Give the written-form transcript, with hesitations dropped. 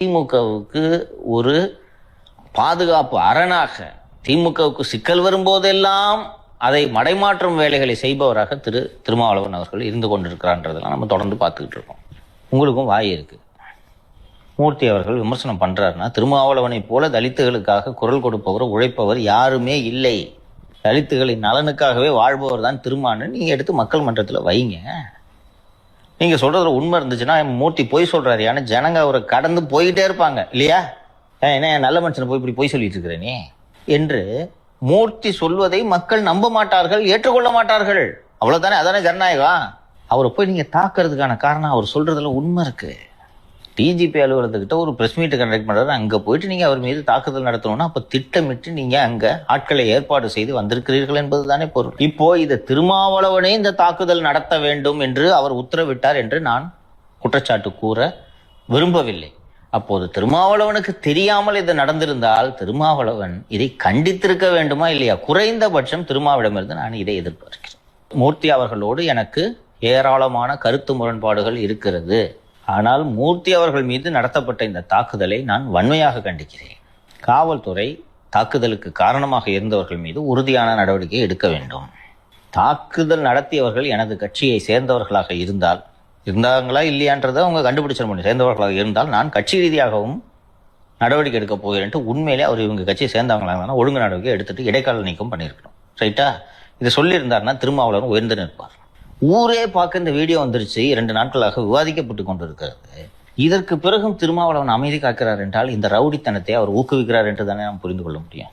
திமுகவுக்கு ஒரு பாதுகாப்பு அரணாக, திமுகவுக்கு சிக்கல் வரும்போதெல்லாம் அதை மடைமாற்றும் வேலைகளை செய்பவராக திருமாவளவன் அவர்கள் இருந்து கொண்டிருக்கிறான்றதெல்லாம் நம்ம தொடர்ந்து பார்த்துக்கிட்டு இருக்கோம். உங்களுக்கும் வாய் இருக்கு. மூர்த்தி அவர்கள் விமர்சனம் பண்றாருன்னா, திருமாவளவனை போல தலித்துகளுக்காக குரல் கொடுப்பவர், உழைப்பவர் யாருமே இல்லை, தலித்துகளின் நலனுக்காகவே வாழ்பவர் தான் திருமான்னு நீங்க எடுத்து மக்கள் மன்றத்தில் வைங்க. நீங்க சொல்றதுல உண்மை இருந்துச்சுன்னா, மூர்த்தி பொய் சொல்றாரு, ஏன்னா ஜனங்க அவரை கடந்து போயிட்டே இருப்பாங்க இல்லையா? என்ன நல்ல மனுஷனை போய் இப்படி பொய் சொல்லிட்டு இருக்கிறேனே என்று மூர்த்தி சொல்வதை மக்கள் நம்ப மாட்டார்கள், ஏற்றுக்கொள்ள மாட்டார்கள். அவ்வளவுதானே, அதானே ஜனநாயகம். அவரை போய் நீங்க தாக்குறதுக்கான காரணம் அவர் சொல்றதுல உண்மை இருக்கு. டிஜிபி அலுவலகத்துக்கிட்ட ஒரு பிரஸ் மீட் கண்டக்ட் பண்றாரு, அங்க போயிட்டு நீங்க அவர் மீது தாக்குதல் நடத்தணும்னா அப்ப திட்டமிட்டு நீங்க அங்க ஆட்களை ஏற்பாடு செய்து வந்திருக்கிறீர்கள் என்பதுதானே பொருள். இப்போ இதை திருமாவளவனே இந்த தாக்குதல் நடத்த வேண்டும் என்று அவர் உத்தரவிட்டார் என்று நான் குற்றச்சாட்டு கூற விரும்பவில்லை. அப்போது திருமாவளவனுக்கு தெரியாமல் இது நடந்திருந்தால் திருமாவளவன் இதை கண்டித்திருக்க வேண்டுமா இல்லையா? குறைந்தபட்சம் திருமாவிடமிருந்து நான் இதை எதிர்பார்க்கிறேன். மூர்த்தி அவர்களோடு எனக்கு ஏராளமான கருத்து முரண்பாடுகள் இருக்கிறது. ஆனால் மூர்த்தி அவர்கள் மீது நடத்தப்பட்ட இந்த தாக்குதலை நான் வன்மையாக கண்டிக்கிறேன். காவல்துறை தாக்குதலுக்கு காரணமாக இருந்தவர்கள் மீது உறுதியான நடவடிக்கை எடுக்க வேண்டும். தாக்குதல் நடத்தியவர்கள் எனது கட்சியை சேர்ந்தவர்களாக இருந்தாங்களா இல்லையான்றதை அவங்க கண்டுபிடிச்சிட முடியும். சேர்ந்தவர்களாக இருந்தால் நான் கட்சி ரீதியாகவும் நடவடிக்கை எடுக்க போகிறேன்ட்டு உண்மையிலே அவர் இவங்க கட்சியை சேர்ந்தவங்களாக ஒழுங்கு நடவடிக்கை எடுத்துட்டு இடைக்கால நீக்கம் பண்ணியிருக்கணும். ரைட்டா? இதை சொல்லியிருந்தாருன்னா திருமாவளவன் உயர்ந்து நிற்பார். ஊரே பார்க்க இந்த வீடியோ வந்துருச்சு, 2 நாட்களாக விவாதிக்கப்பட்டு கொண்டிருக்கிறது. இதற்கு பிறகும் திருமாவளவன் அமைதி காக்கிறார் என்றால் இந்த ரவுடித்தனத்தை அவர் ஊக்குவிக்கிறார் என்று தானே நாம் புரிந்து கொள்ள முடியும்.